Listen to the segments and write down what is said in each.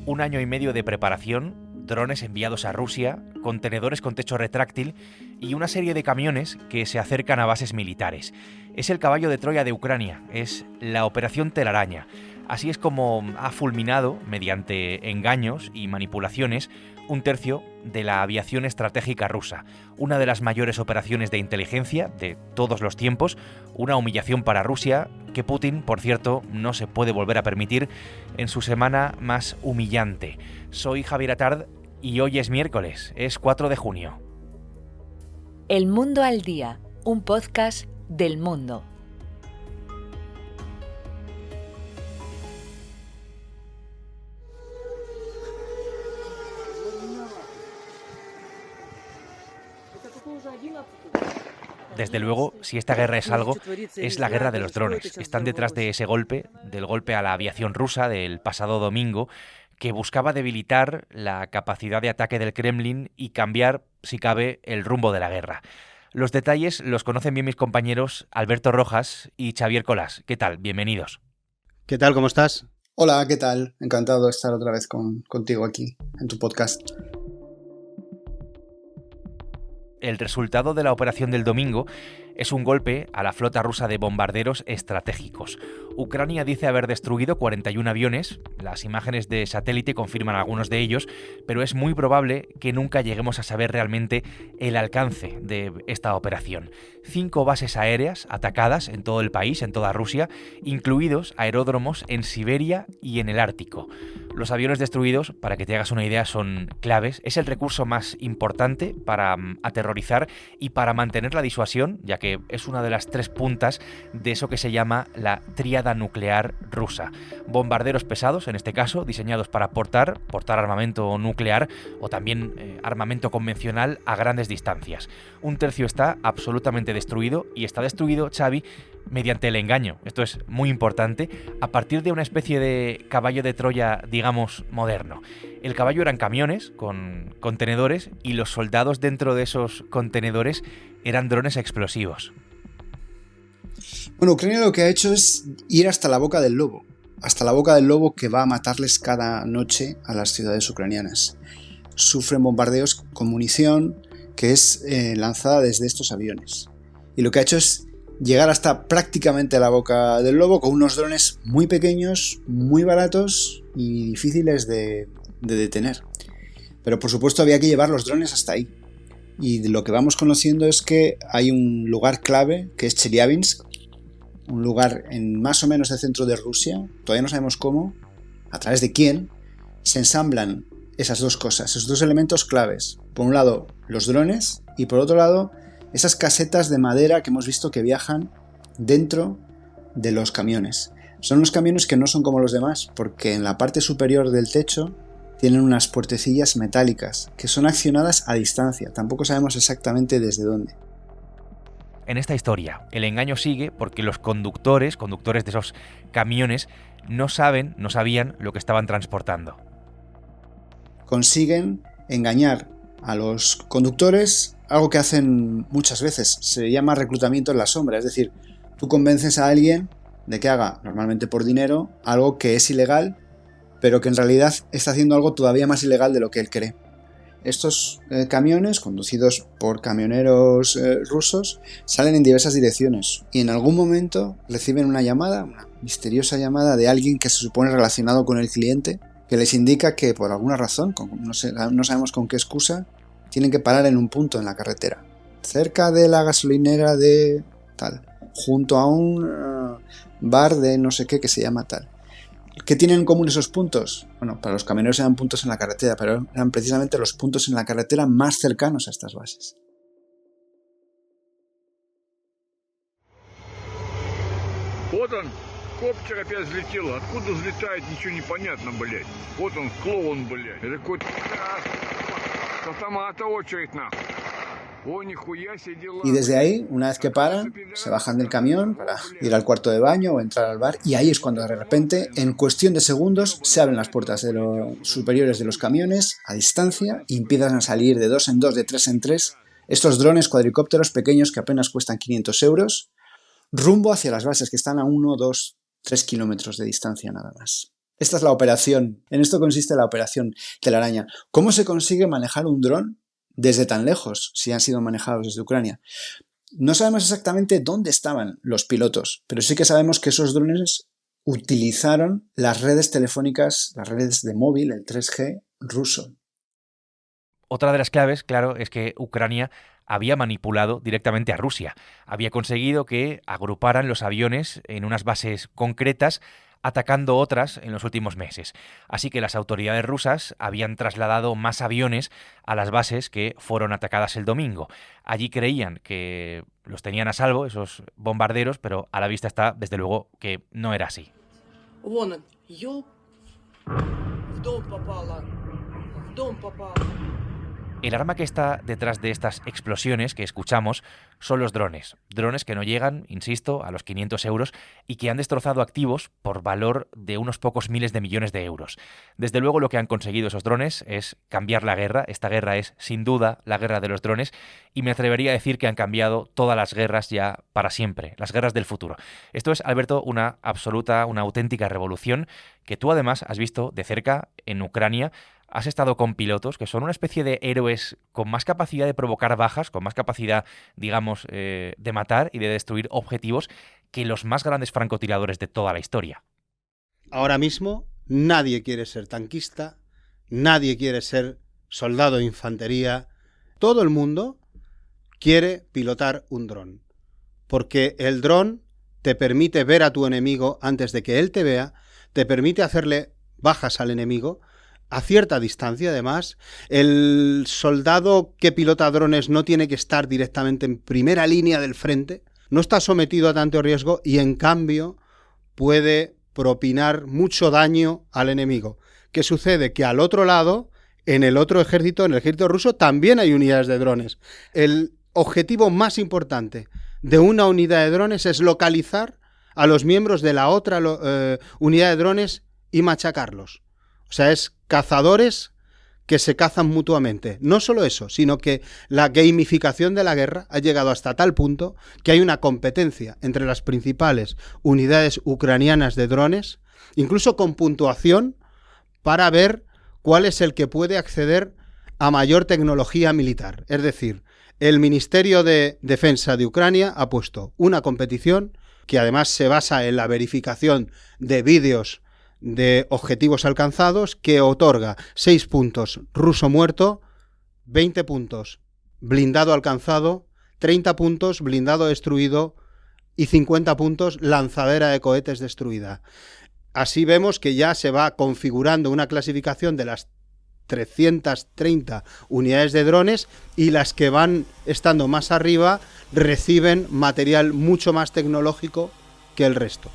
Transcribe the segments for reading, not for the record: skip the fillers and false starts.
Un año y medio de preparación, drones enviados a Rusia, contenedores con techo retráctil y una serie de camiones que se acercan a bases militares. Es el caballo de Troya de Ucrania, es la Operación Telaraña. Así es como ha fulminado, mediante engaños y manipulaciones, un tercio de la aviación estratégica rusa, una de las mayores operaciones de inteligencia de todos los tiempos, una humillación para Rusia que Putin, por cierto, no se puede volver a permitir en su semana más humillante. Soy Javier Atard y hoy es miércoles, es 4 de junio. El Mundo al Día, un podcast del Mundo. Desde luego, si esta guerra es algo, es la guerra de los drones. Están detrás de ese golpe, del golpe a la aviación rusa del pasado domingo, que buscaba debilitar la capacidad de ataque del Kremlin y cambiar, si cabe, el rumbo de la guerra. Los detalles los conocen bien mis compañeros Alberto Rojas y Xavier Colás. ¿Qué tal? Bienvenidos. ¿Qué tal? ¿Cómo estás? Hola, ¿qué tal? Encantado de estar otra vez contigo aquí, en tu podcast. El resultado de la operación del domingo es un golpe a la flota rusa de bombarderos estratégicos. Ucrania dice haber destruido 41 aviones, las imágenes de satélite confirman algunos de ellos, pero es muy probable que nunca lleguemos a saber realmente el alcance de esta operación. 5 bases aéreas atacadas en todo el país, en toda Rusia, incluidos aeródromos en Siberia y en el Ártico. Los aviones destruidos, para que te hagas una idea, son claves. Es el recurso más importante para aterrorizar y para mantener la disuasión, ya que es una de las 3 puntas de eso que se llama la tríada nuclear rusa. Bombarderos pesados, en este caso, diseñados para portar armamento nuclear o también armamento convencional a grandes distancias. Un tercio está absolutamente destruido y está destruido, Xavi, mediante el engaño. Esto es muy importante, a partir de una especie de caballo de Troya, digamos, moderno. El caballo eran camiones con contenedores y los soldados dentro de esos contenedores eran drones explosivos. Bueno, Ucrania lo que ha hecho es ir hasta la boca del lobo que va a matarles cada noche a las ciudades ucranianas. Sufren bombardeos con munición que es lanzada desde estos aviones. Y lo que ha hecho es llegar hasta prácticamente la boca del lobo con unos drones muy pequeños, muy baratos y difíciles de detener. Pero por supuesto había que llevar los drones hasta ahí. Y lo que vamos conociendo es que hay un lugar clave que es Chelyabinsk, un lugar en más o menos el centro de Rusia, todavía no sabemos cómo, a través de quién, se ensamblan esas dos cosas, esos dos elementos claves. Por un lado, los drones y por otro lado, esas casetas de madera que hemos visto que viajan dentro de los camiones. Son unos camiones que no son como los demás, porque en la parte superior del techo tienen unas puertecillas metálicas que son accionadas a distancia. Tampoco sabemos exactamente desde dónde. En esta historia, el engaño sigue porque los conductores de esos camiones, no sabían lo que estaban transportando. Consiguen engañar a los conductores, algo que hacen muchas veces. Se llama reclutamiento en la sombra, es decir, tú convences a alguien de que haga, normalmente por dinero, algo que es ilegal, pero que en realidad está haciendo algo todavía más ilegal de lo que él cree. Estos camiones, conducidos por camioneros rusos, salen en diversas direcciones y en algún momento reciben una llamada, una misteriosa llamada de alguien que se supone relacionado con el cliente, que les indica que por alguna razón, no sabemos con qué excusa, tienen que parar en un punto en la carretera, cerca de la gasolinera de tal, junto a un bar de no sé qué que se llama tal. ¿Qué tienen en común esos puntos? Bueno, para los camioneros eran puntos en la carretera, pero eran precisamente los puntos en la carretera más cercanos a estas bases. Вот он, коптер опять взлетел. Откуда взлетает, ничего не понятно, блядь. Вот он, клоун, блядь. Это какой-то с автомата очередь, нахуй. Y desde ahí, una vez que paran, se bajan del camión para ir al cuarto de baño o entrar al bar, y ahí es cuando de repente, en cuestión de segundos, se abren las puertas de los superiores de los camiones a distancia y empiezan a salir de 2 en 2, de 3 en 3, estos drones cuadricópteros pequeños que apenas cuestan 500 euros, rumbo hacia las bases que están a 1, 2, 3 kilómetros de distancia nada más. Esta es la operación. En esto consiste la operación Telaraña. ¿Cómo se consigue manejar un dron desde tan lejos, si han sido manejados desde Ucrania? No sabemos exactamente dónde estaban los pilotos, pero sí que sabemos que esos drones utilizaron las redes telefónicas, las redes de móvil, el 3G ruso. Otra de las claves, claro, es que Ucrania había manipulado directamente a Rusia. Había conseguido que agruparan los aviones en unas bases concretas, atacando otras en los últimos meses. Así que las autoridades rusas habían trasladado más aviones a las bases que fueron atacadas el domingo. Allí creían que los tenían a salvo, esos bombarderos, pero a la vista está, desde luego, que no era así. Вон он, ёп, в дом попала, в дом попала. El arma que está detrás de estas explosiones que escuchamos son los drones. Drones que no llegan, insisto, a los 500 euros y que han destrozado activos por valor de unos pocos miles de millones de euros. Desde luego lo que han conseguido esos drones es cambiar la guerra. Esta guerra es, sin duda, la guerra de los drones y me atrevería a decir que han cambiado todas las guerras ya para siempre, las guerras del futuro. Esto es, Alberto, una auténtica revolución que tú además has visto de cerca en Ucrania. Has estado con pilotos que son una especie de héroes con más capacidad de provocar bajas, con más capacidad, digamos, de matar y de destruir objetivos que los más grandes francotiradores de toda la historia. Ahora mismo nadie quiere ser tanquista, nadie quiere ser soldado de infantería. Todo el mundo quiere pilotar un dron, porque el dron te permite ver a tu enemigo antes de que él te vea, te permite hacerle bajas al enemigo, a cierta distancia, además. El soldado que pilota drones no tiene que estar directamente en primera línea del frente, no está sometido a tanto riesgo y, en cambio, puede propinar mucho daño al enemigo. ¿Qué sucede? Que al otro lado, en el otro ejército, en el ejército ruso, también hay unidades de drones. El objetivo más importante de una unidad de drones es localizar a los miembros de la otra unidad de drones y machacarlos. O sea, es cazadores que se cazan mutuamente. No solo eso, sino que la gamificación de la guerra ha llegado hasta tal punto que hay una competencia entre las principales unidades ucranianas de drones, incluso con puntuación, para ver cuál es el que puede acceder a mayor tecnología militar. Es decir, el Ministerio de Defensa de Ucrania ha puesto una competición que además se basa en la verificación de vídeos de objetivos alcanzados, que otorga 6 puntos ruso muerto, 20 puntos blindado alcanzado, 30 puntos blindado destruido y 50 puntos lanzadera de cohetes destruida. Así vemos que ya se va configurando una clasificación de las 330 unidades de drones, y las que van estando más arriba reciben material mucho más tecnológico que el resto.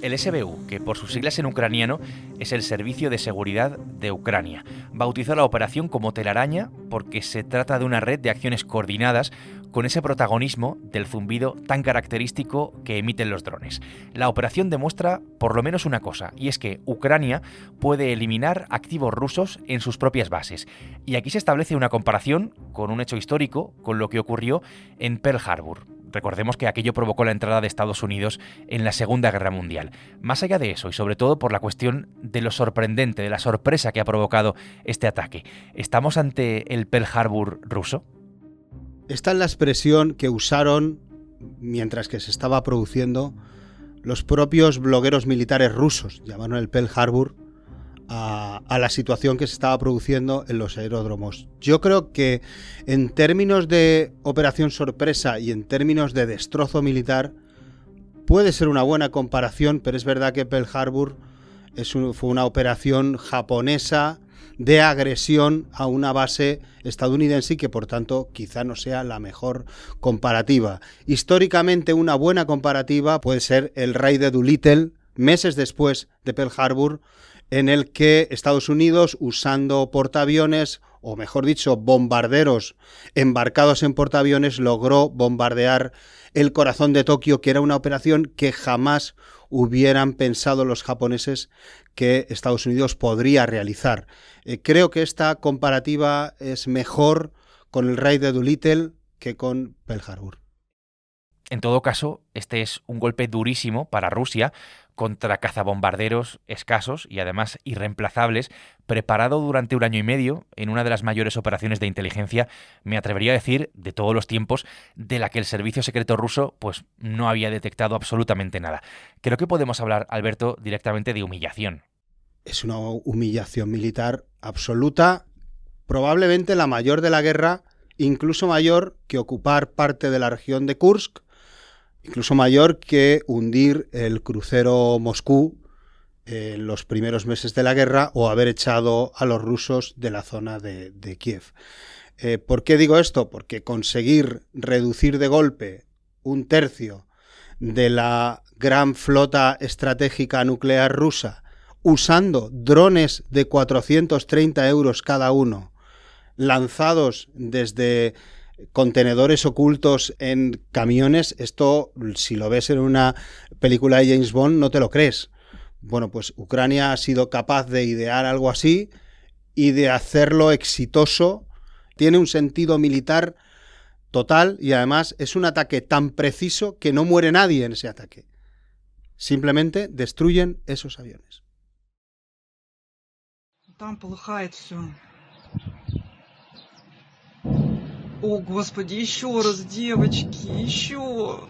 El SBU, que por sus siglas en ucraniano es el Servicio de Seguridad de Ucrania, bautizó la operación como Telaraña porque se trata de una red de acciones coordinadas con ese protagonismo del zumbido tan característico que emiten los drones. La operación demuestra por lo menos una cosa, y es que Ucrania puede eliminar activos rusos en sus propias bases. Y aquí se establece una comparación con un hecho histórico, con lo que ocurrió en Pearl Harbor. Recordemos que aquello provocó la entrada de Estados Unidos en la Segunda Guerra Mundial. Más allá de eso, y sobre todo por la cuestión de lo sorprendente, de la sorpresa que ha provocado este ataque, ¿estamos ante el Pearl Harbor ruso? Esta es la expresión que usaron mientras que se estaba produciendo los propios blogueros militares rusos. Llamaron el Pearl Harbor a la situación que se estaba produciendo en los aeródromos. Yo creo que en términos de operación sorpresa y en términos de destrozo militar puede ser una buena comparación, pero es verdad que Pearl Harbor fue una operación japonesa de agresión a una base estadounidense y que por tanto quizá no sea la mejor comparativa. Históricamente una buena comparativa puede ser el raid de Doolittle, meses después de Pearl Harbor, en el que Estados Unidos, usando portaaviones, o mejor dicho, bombarderos embarcados en portaaviones, logró bombardear el corazón de Tokio, que era una operación que jamás hubieran pensado los japoneses que Estados Unidos podría realizar. Creo que esta comparativa es mejor con el raid de Doolittle que con Pearl Harbor. En todo caso, este es un golpe durísimo para Rusia contra cazabombarderos escasos y además irreemplazables, preparado durante 1 año y medio en una de las mayores operaciones de inteligencia, me atrevería a decir, de todos los tiempos, de la que el servicio secreto ruso pues no había detectado absolutamente nada. Creo que podemos hablar, Alberto, directamente de humillación. Es una humillación militar absoluta, probablemente la mayor de la guerra, incluso mayor que ocupar parte de la región de Kursk, incluso mayor que hundir el crucero Moscú en los primeros meses de la guerra o haber echado a los rusos de la zona de Kiev. ¿Por qué digo esto? Porque conseguir reducir de golpe 1/3 de la gran flota estratégica nuclear rusa usando drones de 430 euros cada uno, lanzados desde contenedores ocultos en camiones, esto, si lo ves en una película de James Bond, no te lo crees. Bueno, pues Ucrania ha sido capaz de idear algo así y de hacerlo exitoso. Tiene un sentido militar total y además es un ataque tan preciso que no muere nadie en ese ataque. Simplemente destruyen esos aviones. Там полыхает все. О, Господи, еще раз, девочки, еще.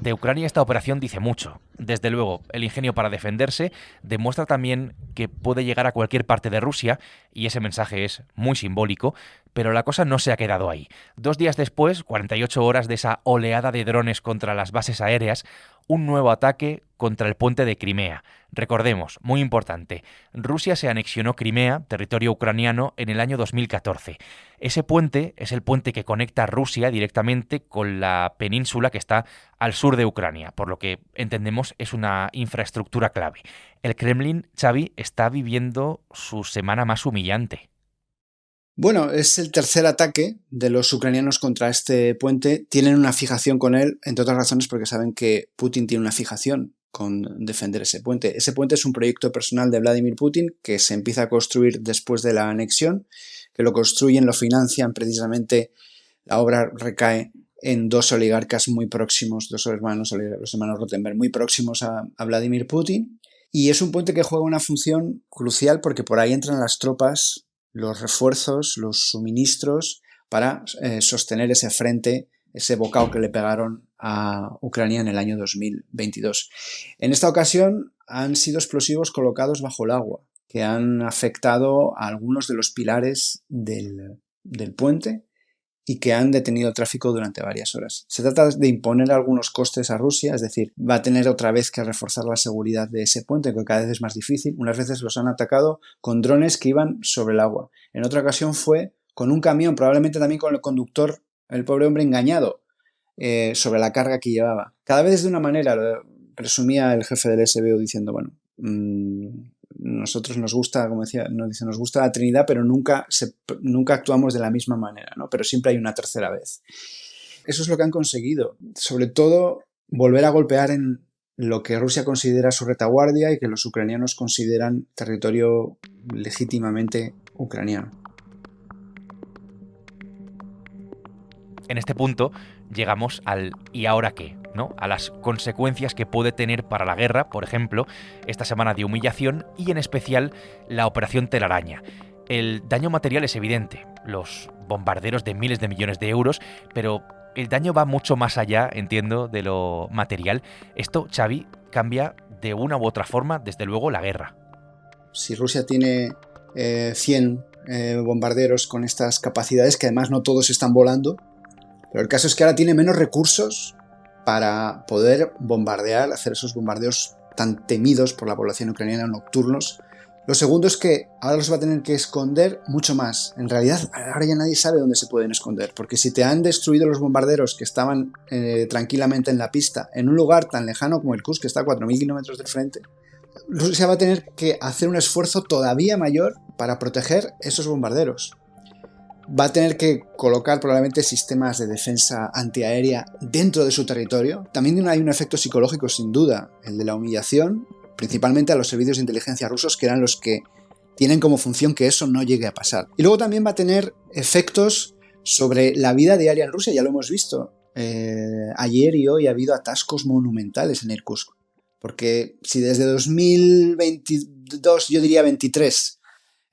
De Ucrania esta operación dice mucho. Desde luego, el ingenio para defenderse demuestra también que puede llegar a cualquier parte de Rusia, y ese mensaje es muy simbólico, pero la cosa no se ha quedado ahí. 2 días después, 48 horas de esa oleada de drones contra las bases aéreas, un nuevo ataque contra el puente de Crimea. Recordemos, muy importante, Rusia se anexionó Crimea, territorio ucraniano, en el año 2014. Ese puente es el puente que conecta Rusia directamente con la península que está al sur de Ucrania, por lo que entendemos es una infraestructura clave. El Kremlin, Xavi, está viviendo su semana más humillante. Bueno, es el tercer ataque de los ucranianos contra este puente. Tienen una fijación con él, entre otras razones porque saben que Putin tiene una fijación con defender ese puente. Ese puente es un proyecto personal de Vladimir Putin que se empieza a construir después de la anexión, que lo construyen, lo financian precisamente. La obra recae en 2 oligarcas muy próximos, 2 hermanos, los hermanos Rothenberg, muy próximos a Vladimir Putin. Y es un puente que juega una función crucial porque por ahí entran las tropas, los refuerzos, los suministros para sostener ese frente, ese bocado que le pegaron a Ucrania en el año 2022. En esta ocasión han sido explosivos colocados bajo el agua, que han afectado a algunos de los pilares del puente y que han detenido el tráfico durante varias horas. Se trata de imponer algunos costes a Rusia, es decir, va a tener otra vez que reforzar la seguridad de ese puente, que cada vez es más difícil. Unas veces los han atacado con drones que iban sobre el agua. En otra ocasión fue con un camión, probablemente también con el conductor, el pobre hombre engañado, sobre la carga que llevaba. Cada vez de una manera, presumía el jefe del SBU diciendo, bueno, nosotros nos gusta, como decía, nos gusta la Trinidad, pero nunca actuamos de la misma manera, ¿no? Pero siempre hay una tercera vez. Eso es lo que han conseguido. Sobre todo, volver a golpear en lo que Rusia considera su retaguardia y que los ucranianos consideran territorio legítimamente ucraniano. En este punto llegamos al ¿y ahora qué?, ¿no? A las consecuencias que puede tener para la guerra, por ejemplo, esta semana de humillación y en especial la Operación Telaraña. El daño material es evidente, los bombarderos de miles de millones de euros, pero el daño va mucho más allá, entiendo, de lo material. Esto, Xavi, cambia de una u otra forma, desde luego, la guerra. Si Rusia tiene 100 bombarderos con estas capacidades, que además no todos están volando, pero el caso es que ahora tiene menos recursos para poder bombardear, hacer esos bombardeos tan temidos por la población ucraniana nocturnos. Lo segundo es que ahora los va a tener que esconder mucho más. En realidad, ahora ya nadie sabe dónde se pueden esconder, porque si te han destruido los bombarderos que estaban tranquilamente en la pista, en un lugar tan lejano como el Kursk, que está a 4.000 kilómetros del frente, Rusia va a tener que hacer un esfuerzo todavía mayor para proteger esos bombarderos. Va a tener que colocar probablemente sistemas de defensa antiaérea dentro de su territorio. También hay un efecto psicológico, sin duda, el de la humillación, principalmente a los servicios de inteligencia rusos, que eran los que tienen como función que eso no llegue a pasar. Y luego también va a tener efectos sobre la vida diaria en Rusia, ya lo hemos visto. Ayer y hoy ha habido atascos monumentales en Irkutsk. Porque si desde 2022, yo diría 23,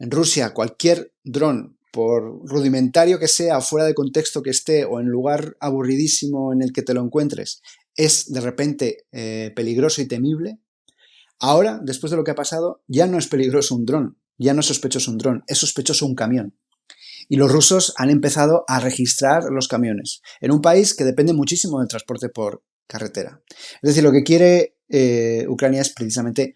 en Rusia cualquier dron, por rudimentario que sea, fuera de contexto que esté, o en lugar aburridísimo en el que te lo encuentres, es de repente peligroso y temible, ahora, después de lo que ha pasado, ya no es peligroso un dron, ya no es sospechoso un dron, es sospechoso un camión. Y los rusos han empezado a registrar los camiones, en un país que depende muchísimo del transporte por carretera. Es decir, lo que quiere Ucrania es precisamente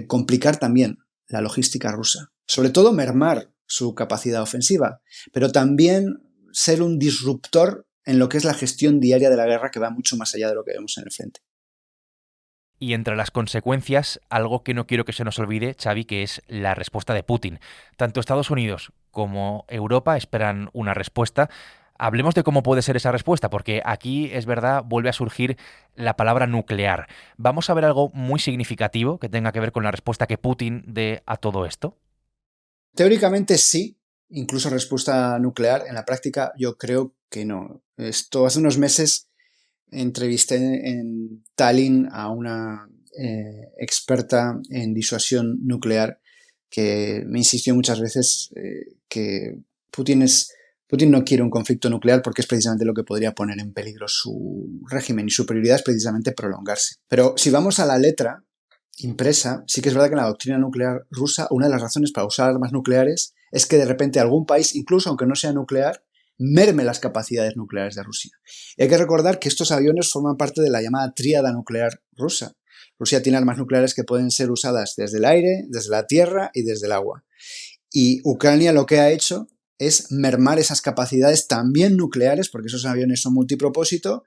complicar también la logística rusa, sobre todo mermar su capacidad ofensiva, pero también ser un disruptor en lo que es la gestión diaria de la guerra, que va mucho más allá de lo que vemos en el frente. Y entre las consecuencias, algo que no quiero que se nos olvide, Xavi, que es la respuesta de Putin. Tanto Estados Unidos como Europa esperan una respuesta. Hablemos de cómo puede ser esa respuesta, porque aquí, es verdad, vuelve a surgir la palabra nuclear. ¿Vamos a ver algo muy significativo que tenga que ver con la respuesta que Putin dé a todo esto? Teóricamente sí, incluso respuesta nuclear. En la práctica yo creo que no. Esto hace unos meses entrevisté en Tallinn a una experta en disuasión nuclear que me insistió muchas veces que Putin no quiere un conflicto nuclear porque es precisamente lo que podría poner en peligro su régimen, y su prioridad es precisamente prolongarse. Pero si vamos a la letra impresa, sí que es verdad que en la doctrina nuclear rusa una de las razones para usar armas nucleares es que de repente algún país, incluso aunque no sea nuclear, merme las capacidades nucleares de Rusia. Y hay que recordar que estos aviones forman parte de la llamada tríada nuclear rusa. Rusia tiene armas nucleares que pueden ser usadas desde el aire, desde la tierra y desde el agua. Y Ucrania lo que ha hecho es mermar esas capacidades también nucleares, porque esos aviones son multipropósito,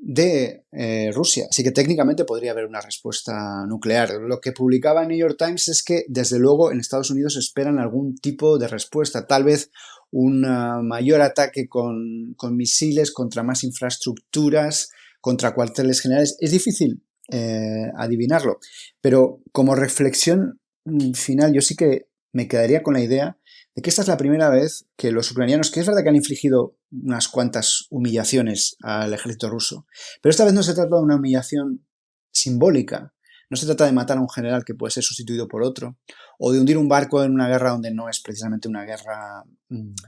de Rusia. Así que técnicamente podría haber una respuesta nuclear. Lo que publicaba New York Times es que, desde luego, en Estados Unidos esperan algún tipo de respuesta. Tal vez un mayor ataque con misiles contra más infraestructuras, contra cuarteles generales. Es difícil adivinarlo. Pero como reflexión final, yo sí que me quedaría con la idea de que esta es la primera vez que los ucranianos, que es verdad que han infligido unas cuantas humillaciones al ejército ruso, pero esta vez no se trata de una humillación simbólica, no se trata de matar a un general que puede ser sustituido por otro, o de hundir un barco en una guerra donde no es precisamente una guerra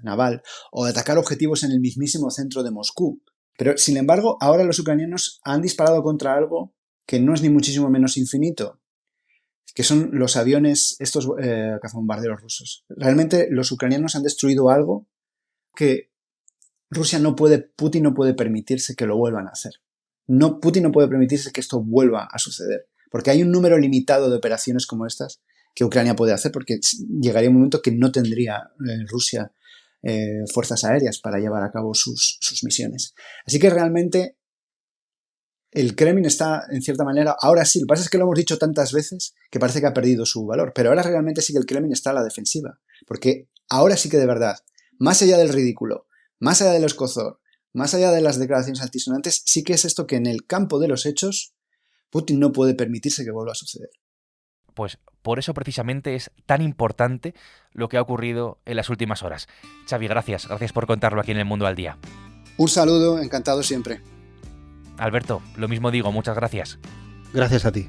naval, o de atacar objetivos en el mismísimo centro de Moscú. Pero, sin embargo, ahora los ucranianos han disparado contra algo que no es ni muchísimo menos infinito, que son los aviones, estos cazabombarderos rusos. Realmente los ucranianos han destruido algo que Putin no puede permitirse que lo vuelvan a hacer. Putin no puede permitirse que esto vuelva a suceder, porque hay un número limitado de operaciones como estas que Ucrania puede hacer, porque llegaría un momento que no tendría Rusia fuerzas aéreas para llevar a cabo sus misiones. Así que realmente el Kremlin está, en cierta manera, ahora sí, lo que pasa es que lo hemos dicho tantas veces que parece que ha perdido su valor, pero ahora realmente sí que el Kremlin está a la defensiva, porque ahora sí que de verdad, más allá del ridículo, más allá del escozor, más allá de las declaraciones altisonantes, sí que es esto que en el campo de los hechos Putin no puede permitirse que vuelva a suceder. Pues por eso precisamente es tan importante lo que ha ocurrido en las últimas horas. Xavi, gracias por contarlo aquí en El Mundo al Día. Un saludo, encantado siempre. Alberto, lo mismo digo, muchas gracias. Gracias a ti.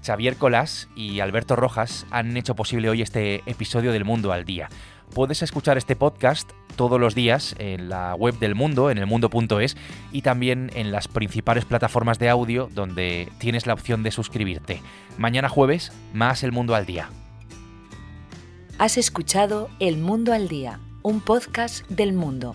Xavier Colás y Alberto Rojas han hecho posible hoy este episodio del Mundo al Día. Puedes escuchar este podcast todos los días en la web del Mundo, en elmundo.es, y también en las principales plataformas de audio donde tienes la opción de suscribirte. Mañana jueves, más El Mundo al Día. Has escuchado El Mundo al Día, un podcast del Mundo.